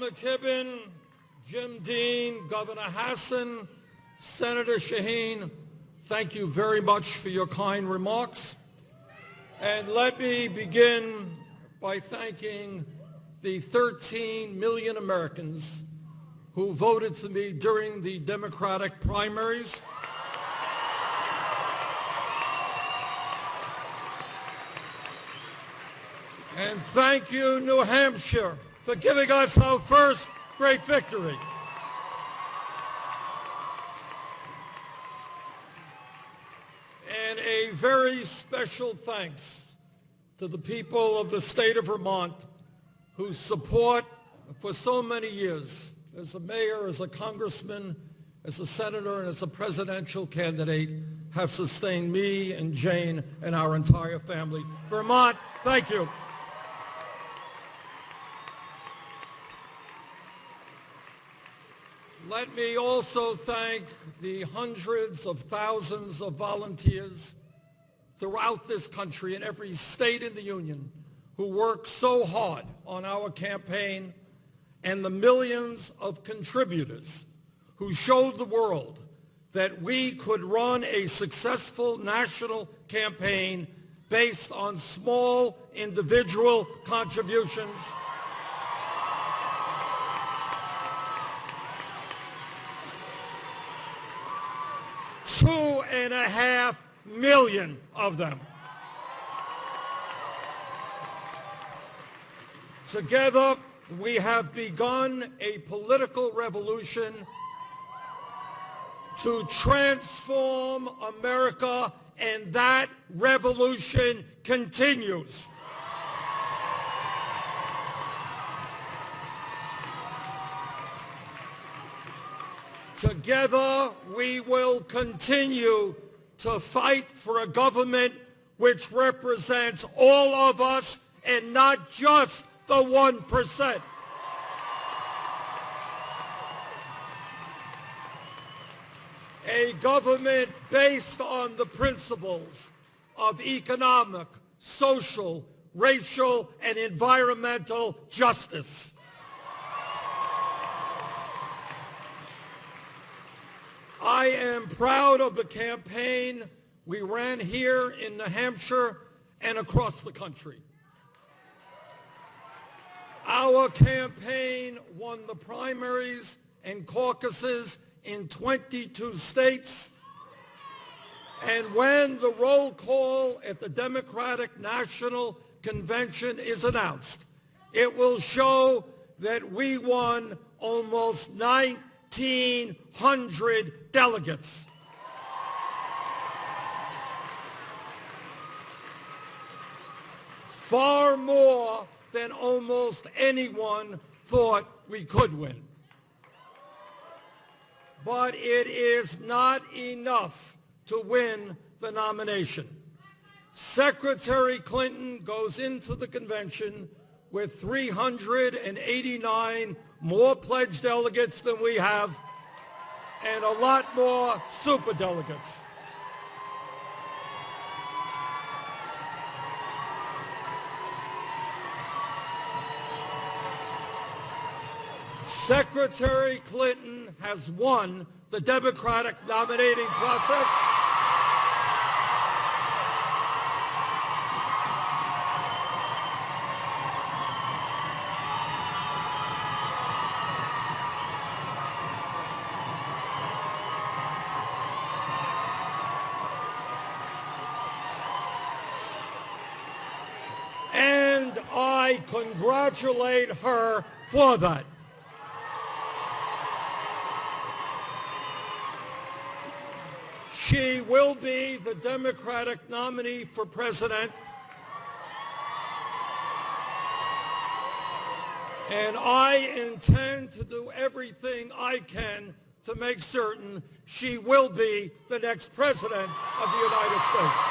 McKibben, Jim Dean, Governor Hassan, Senator Shaheen, thank you very much for your kind remarks. And let me begin by thanking the 13 million Americans who voted for me during the Democratic primaries. And thank you, New Hampshire, for giving us our first great victory. And a very special thanks to the people of the state of Vermont whose support for so many years, as a mayor, as a congressman, as a senator, and as a presidential candidate, have sustained me and Jane and our entire family. Vermont, thank you. Let me also thank the hundreds of thousands of volunteers throughout this country and every state in the union who work so hard on our campaign, and the millions of contributors who showed the world that we could run a successful national campaign based on small individual contributions. $2.5 million of them. Together, we have begun a political revolution to transform America, and that revolution continues. Together, we will continue to fight for a government which represents all of us and not just the 1%. A government based on the principles of economic, social, racial, and environmental justice. I am proud of the campaign we ran here in New Hampshire and across the country. Our campaign won the primaries and caucuses in 22 states. And when the roll call at the Democratic National Convention is announced, it will show that we won almost 1,900 delegates. Far more than almost anyone thought we could win. But it is not enough to win the nomination. Secretary Clinton goes into the convention with 389 more pledged delegates than we have, and a lot more superdelegates. Secretary Clinton has won the Democratic nominating process. And I congratulate her for that. She will be the Democratic nominee for president, and I intend to do everything I can to make certain she will be the next president of the United States.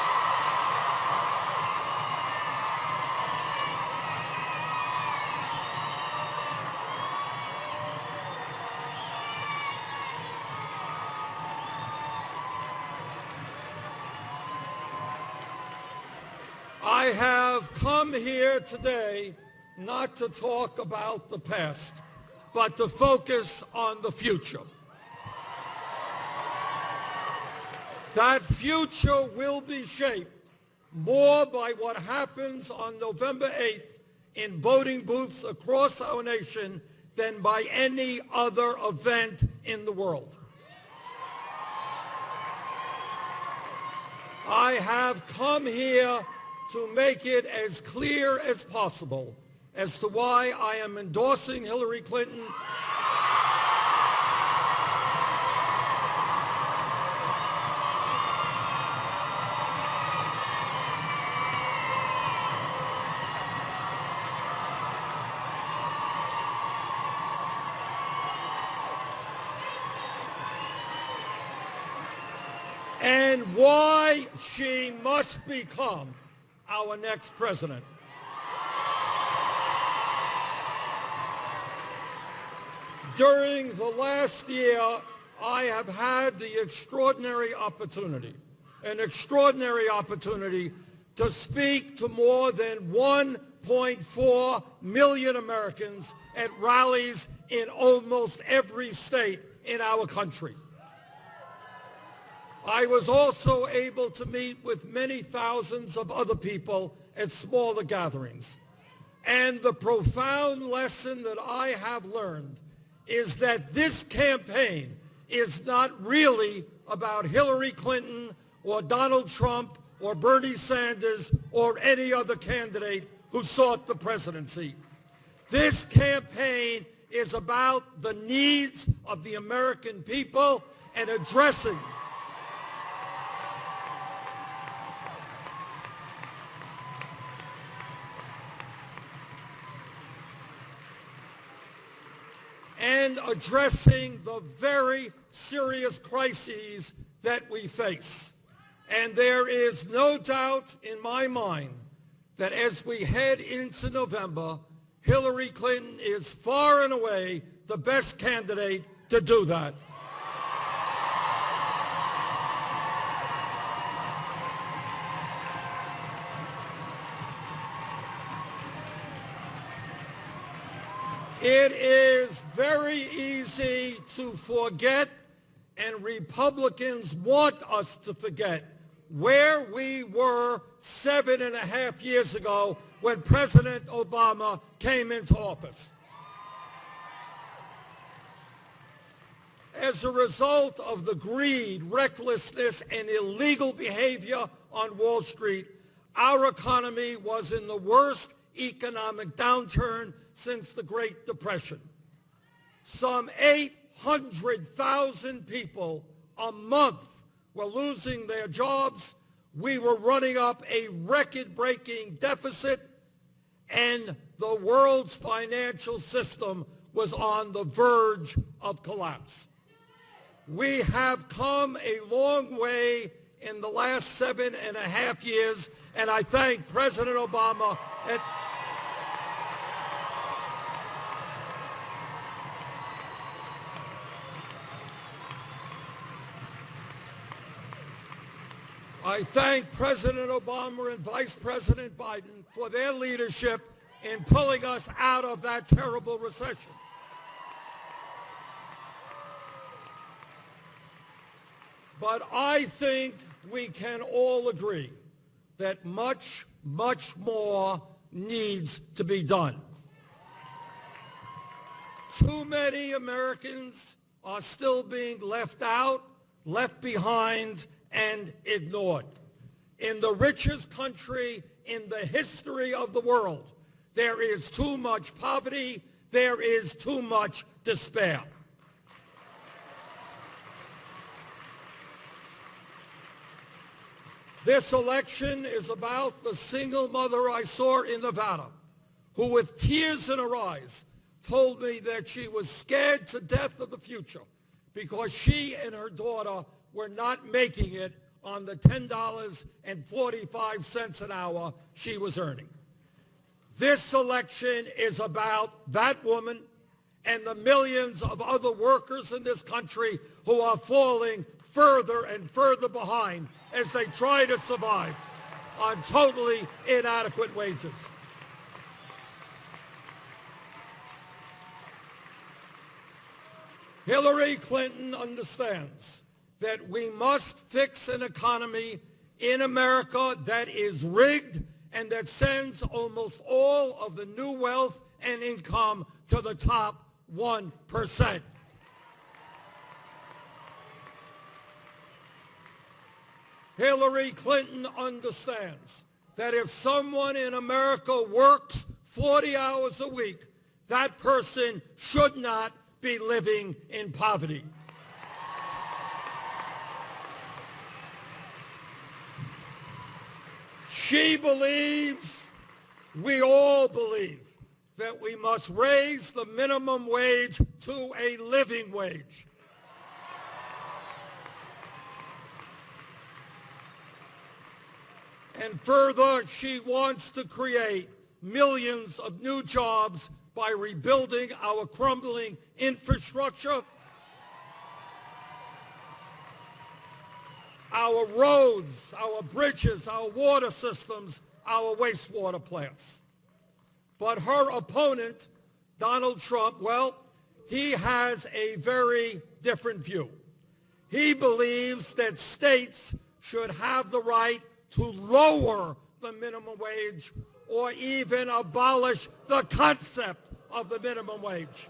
I have come here today not to talk about the past, but to focus on the future. That future will be shaped more by what happens on November 8th in voting booths across our nation than by any other event in the world. I have come here to make it as clear as possible as to why I am endorsing Hillary Clinton and why she must become our next president. During the last year, I have had the extraordinary opportunity to speak to more than 1.4 million Americans at rallies in almost every state in our country. I was also able to meet with many thousands of other people at smaller gatherings. And the profound lesson that I have learned is that this campaign is not really about Hillary Clinton or Donald Trump or Bernie Sanders or any other candidate who sought the presidency. This campaign is about the needs of the American people and addressing the very serious crises that we face. And there is no doubt in my mind that as we head into November, Hillary Clinton is far and away the best candidate to do that. It is very easy to forget, and Republicans want us to forget, where we were 7.5 years ago when President Obama came into office. As a result of the greed, recklessness, and illegal behavior on Wall Street, our economy was in the worst economic downturn since the Great Depression. Some 800,000 people a month were losing their jobs. We were running up a record-breaking deficit, and the world's financial system was on the verge of collapse. We have come a long way in the last 7.5 years, and I thank President Obama and I thank President Obama and Vice President Biden for their leadership in pulling us out of that terrible recession. But I think we can all agree that much, much more needs to be done. Too many Americans are still being left out, left behind, and ignored. In the richest country in the history of the world, there is too much poverty, there is too much despair. This election is about the single mother I saw in Nevada, who with tears in her eyes told me that she was scared to death of the future because she and her daughter were not making it on the $10.45 an hour she was earning. This election is about that woman and the millions of other workers in this country who are falling further and further behind as they try to survive on totally inadequate wages. Hillary Clinton understands that we must fix an economy in America that is rigged and that sends almost all of the new wealth and income to the top 1%. Hillary Clinton understands that if someone in America works 40 hours a week, that person should not be living in poverty. She believes, we all believe, that we must raise the minimum wage to a living wage. And further, she wants to create millions of new jobs by rebuilding our crumbling infrastructure, our roads, our bridges, our water systems, our wastewater plants. But her opponent, Donald Trump, well, he has a very different view. He believes that states should have the right to lower the minimum wage or even abolish the concept of the minimum wage.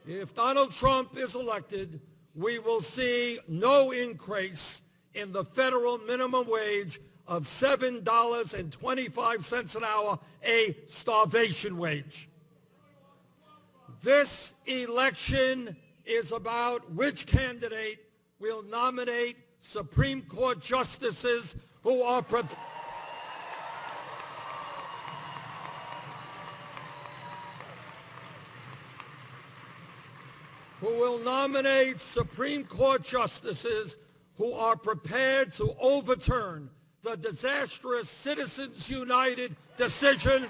If Donald Trump is elected, we will see no increase in the federal minimum wage of $7.25 an hour, a starvation wage. This election is about which candidate will nominate Supreme Court justices who are prepared to overturn the disastrous Citizens United decision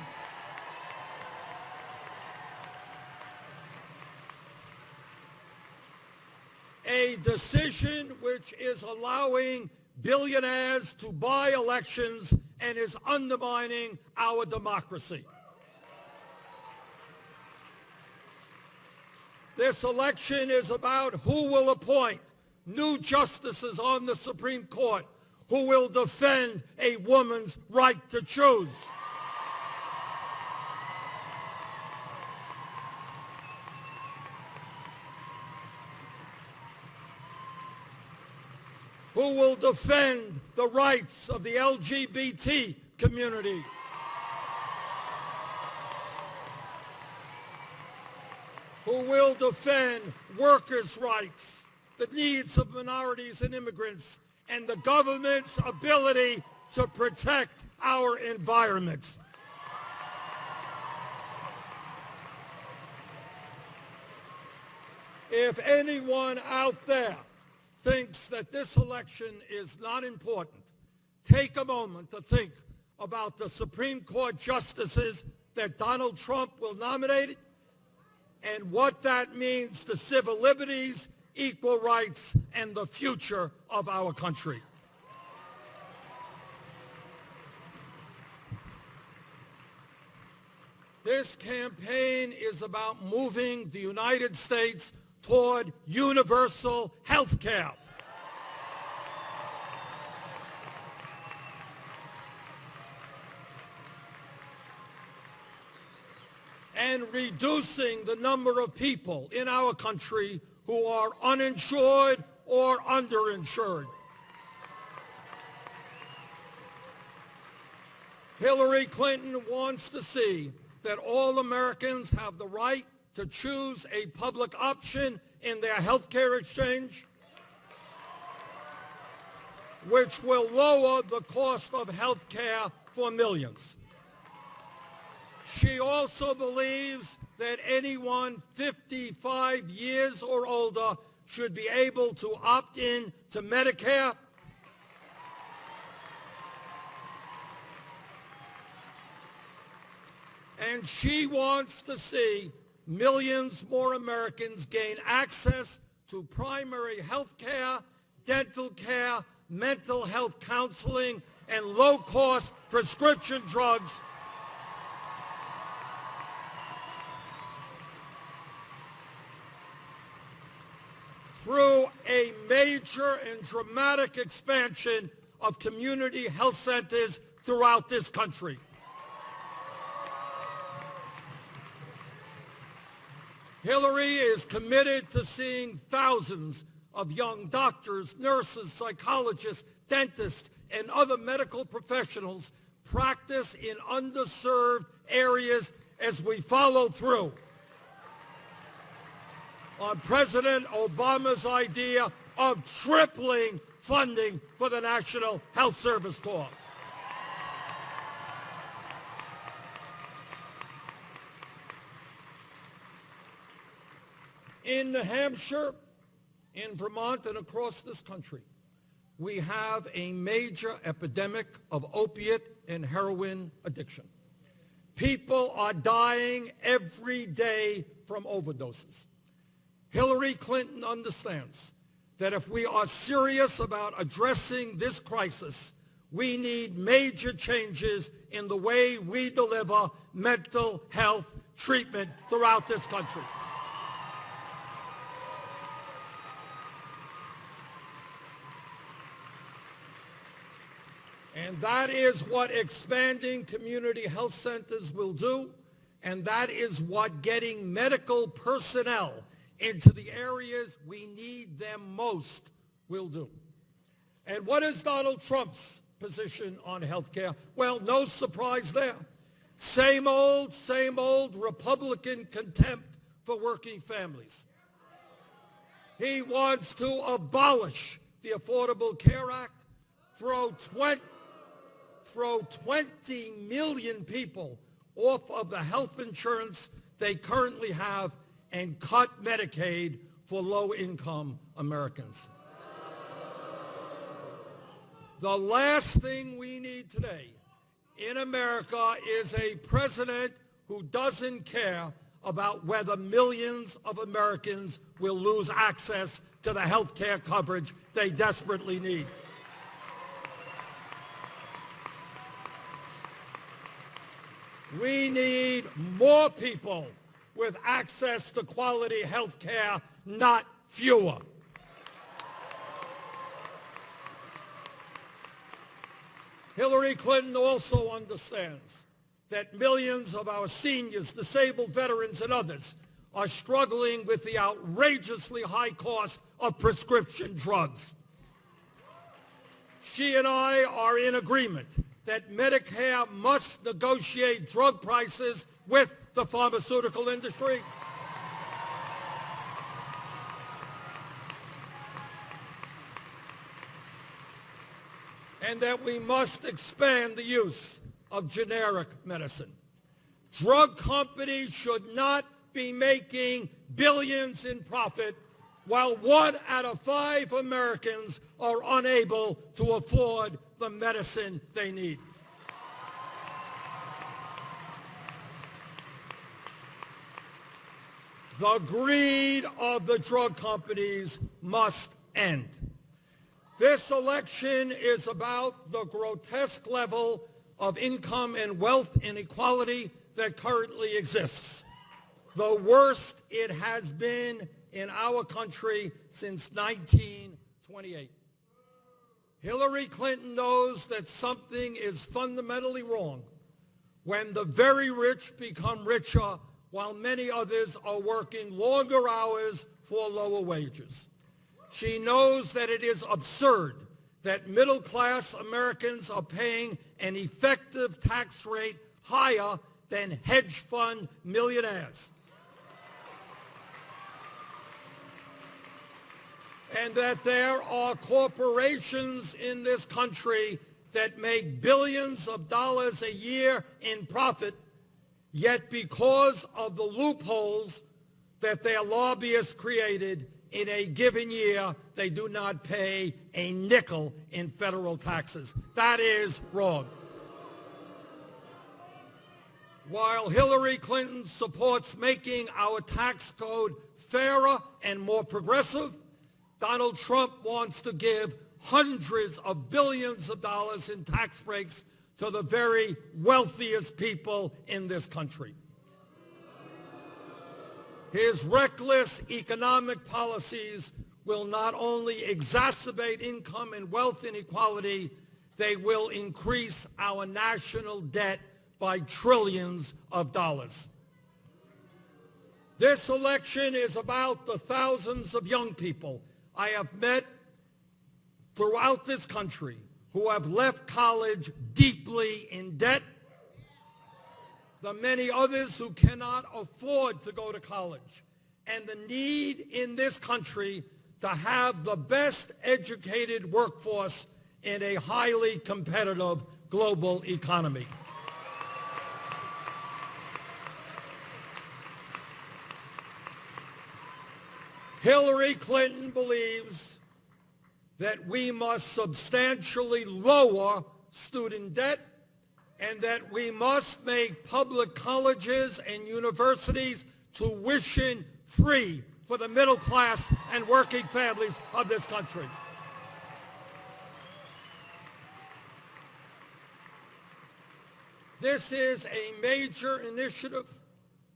a decision which is allowing billionaires to buy elections and is undermining our democracy. This election is about who will appoint new justices on the Supreme Court who will defend a woman's right to choose. Who will defend the rights of the LGBT community. Who will defend workers' rights, the needs of minorities and immigrants, and the government's ability to protect our environment. If anyone out there thinks that this election is not important, take a moment to think about the Supreme Court justices that Donald Trump will nominate and what that means to civil liberties, equal rights, and the future of our country. This campaign is about moving the United States toward universal health care. And reducing the number of people in our country who are uninsured or underinsured. Hillary Clinton wants to see that all Americans have the right to choose a public option in their health care exchange, which will lower the cost of health care for millions. She also believes that anyone 55 years or older should be able to opt in to Medicare. And she wants to see millions more Americans gain access to primary health care, dental care, mental health counseling, and low-cost prescription drugs. through a major and dramatic expansion of community health centers throughout this country. Hillary is committed to seeing thousands of young doctors, nurses, psychologists, dentists, and other medical professionals practice in underserved areas as we follow through on President Obama's idea of tripling funding for the National Health Service Corps. In New Hampshire, in Vermont, and across this country, we have a major epidemic of opiate and heroin addiction. People are dying every day from overdoses. Hillary Clinton understands that if we are serious about addressing this crisis, we need major changes in the way we deliver mental health treatment throughout this country. And that is what expanding community health centers will do, and that is what getting medical personnel into the areas we need them most will do. And what is Donald Trump's position on health care? Well, no surprise there. Same old Republican contempt for working families. He wants to abolish the Affordable Care Act, throw 20 million people off of the health insurance they currently have, and cut Medicaid for low-income Americans. The last thing we need today in America is a president who doesn't care about whether millions of Americans will lose access to the health care coverage they desperately need. We need more people with access to quality health care, not fewer. Hillary Clinton also understands that millions of our seniors, disabled veterans, and others are struggling with the outrageously high cost of prescription drugs. She and I are in agreement that Medicare must negotiate drug prices with the pharmaceutical industry. And that we must expand the use of generic medicine. Drug companies should not be making billions in profit while 1 out of 5 Americans are unable to afford the medicine they need. The greed of the drug companies must end. This election is about the grotesque level of income and wealth inequality that currently exists, the worst it has been in our country since 1928. Hillary Clinton knows that something is fundamentally wrong when the very rich become richer while many others are working longer hours for lower wages. She knows that it is absurd that middle-class Americans are paying an effective tax rate higher than hedge fund millionaires. And that there are corporations in this country that make billions of dollars a year in profit, yet because of the loopholes that their lobbyists created in a given year, they do not pay a nickel in federal taxes. That is wrong. While Hillary Clinton supports making our tax code fairer and more progressive, Donald Trump wants to give hundreds of billions of dollars in tax breaks to the very wealthiest people in this country. His reckless economic policies will not only exacerbate income and wealth inequality, they will increase our national debt by trillions of dollars. This election is about the thousands of young people I have met throughout this country who have left college deeply in debt, the many others who cannot afford to go to college, and the need in this country to have the best educated workforce in a highly competitive global economy. Hillary Clinton believes that we must substantially lower student debt and that we must make public colleges and universities tuition-free for the middle class and working families of this country. This is a major initiative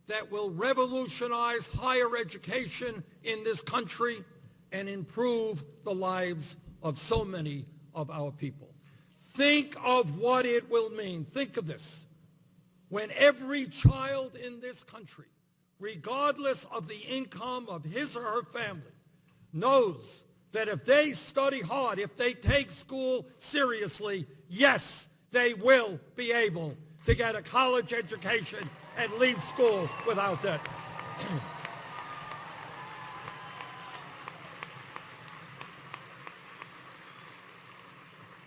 that will revolutionize higher education in this country and improve the lives of so many of our people. Think of what it will mean. Think of this. When every child in this country, regardless of the income of his or her family, knows that if they study hard, if they take school seriously, yes, they will be able to get a college education and leave school without debt.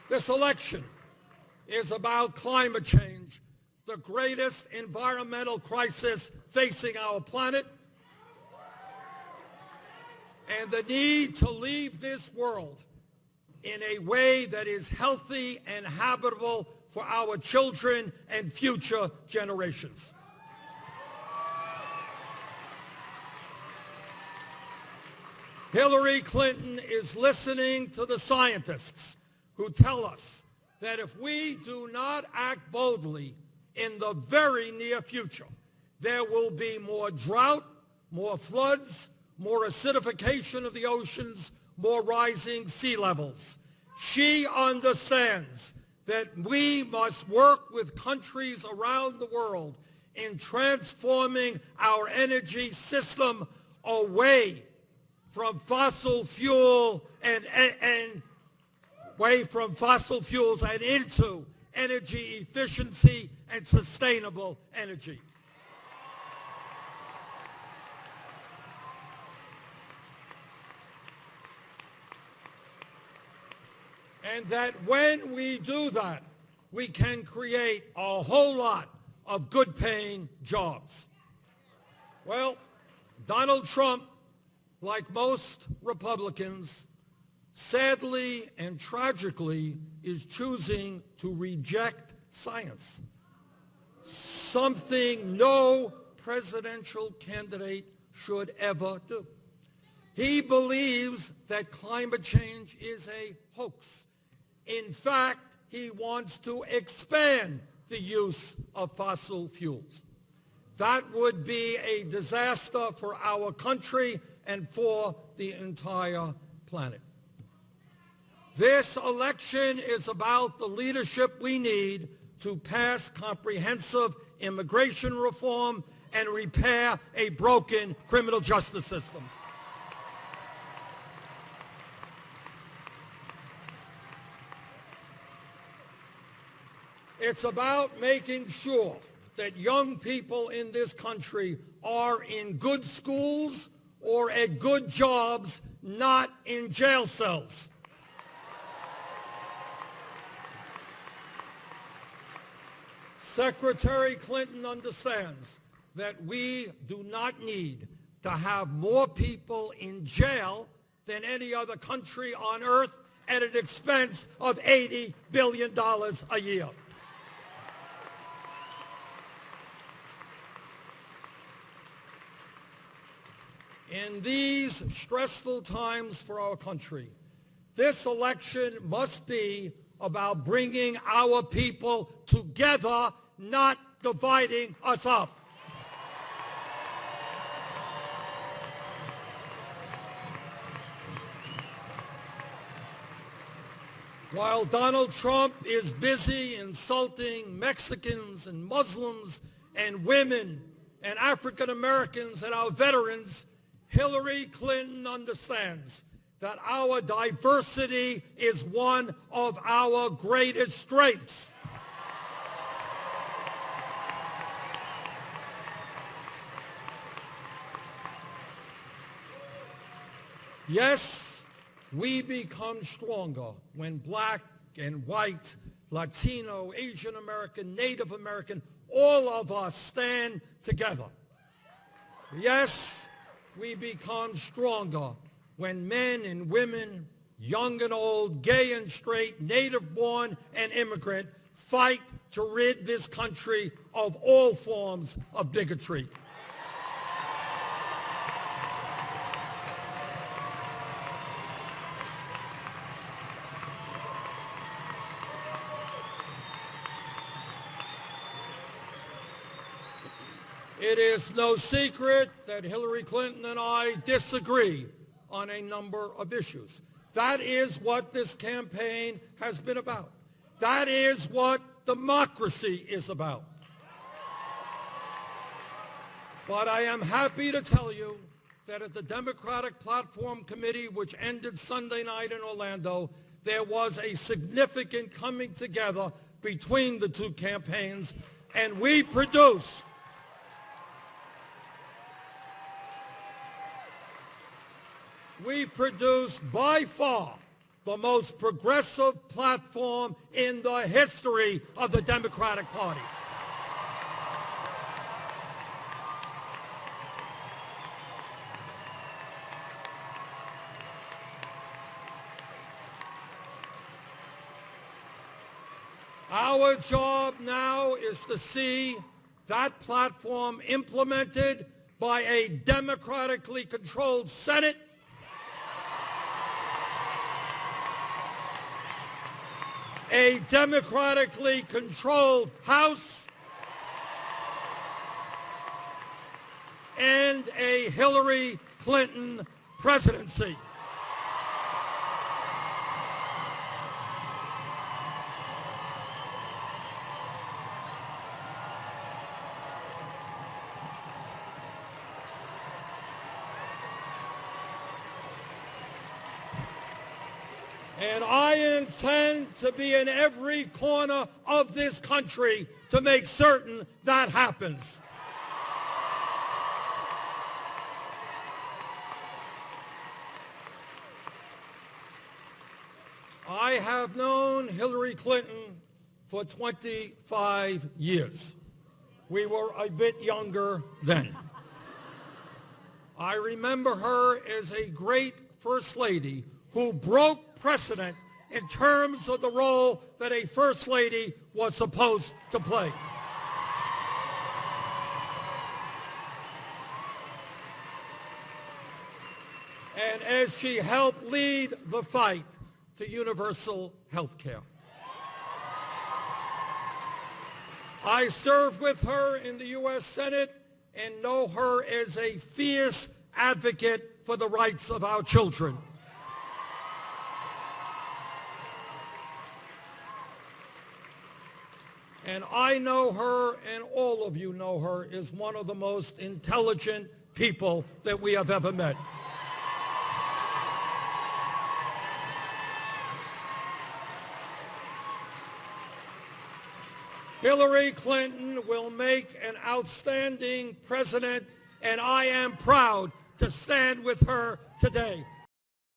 This election is about climate change, the greatest environmental crisis facing our planet, and the need to leave this world in a way that is healthy and habitable for our children and future generations. Hillary Clinton is listening to the scientists who tell us that if we do not act boldly in the very near future, there will be more drought, more floods, more acidification of the oceans, more rising sea levels. She understands that we must work with countries around the world in transforming our energy system away from fossil fuel and away from fossil fuels and into energy efficiency and sustainable energy. And that when we do that, we can create a whole lot of good-paying jobs. Well, Donald Trump, like most Republicans, sadly and tragically is choosing to reject science, something no presidential candidate should ever do. He believes that climate change is a hoax. In fact, he wants to expand the use of fossil fuels. That would be a disaster for our country and for the entire planet. This election is about the leadership we need to pass comprehensive immigration reform and repair a broken criminal justice system. It's about making sure that young people in this country are in good schools or at good jobs, not in jail cells. Secretary Clinton understands that we do not need to have more people in jail than any other country on earth at an expense of $80 billion a year. In these stressful times for our country, this election must be about bringing our people together, not dividing us up. While Donald Trump is busy insulting Mexicans and Muslims and women and African Americans and our veterans, Hillary Clinton understands that our diversity is one of our greatest strengths. Yes, we become stronger when black and white, Latino, Asian American, Native American, all of us stand together. Yes, we become stronger when men and women, young and old, gay and straight, native-born and immigrant, fight to rid this country of all forms of bigotry. It is no secret that Hillary Clinton and I disagree on a number of issues. That is what this campaign has been about. That is what democracy is about. But I am happy to tell you that at the Democratic Platform Committee, which ended Sunday night in Orlando, there was a significant coming together between the two campaigns, and we produced by far the most progressive platform in the history of the Democratic Party. Our job now is to see that platform implemented by a democratically controlled Senate, a democratically controlled House, and a Hillary Clinton presidency. And I intend to be in every corner of this country to make certain that happens. I have known Hillary Clinton for 25 years. We were a bit younger then. I remember her as a great First Lady who broke precedent in terms of the role that a First Lady was supposed to play. And as she helped lead the fight to universal health care. I served with her in the U.S. Senate and know her as a fierce advocate for the rights of our children. And I know her, and all of you know her, as one of the most intelligent people that we have ever met. Hillary Clinton will make an outstanding president, and I am proud to stand with her today.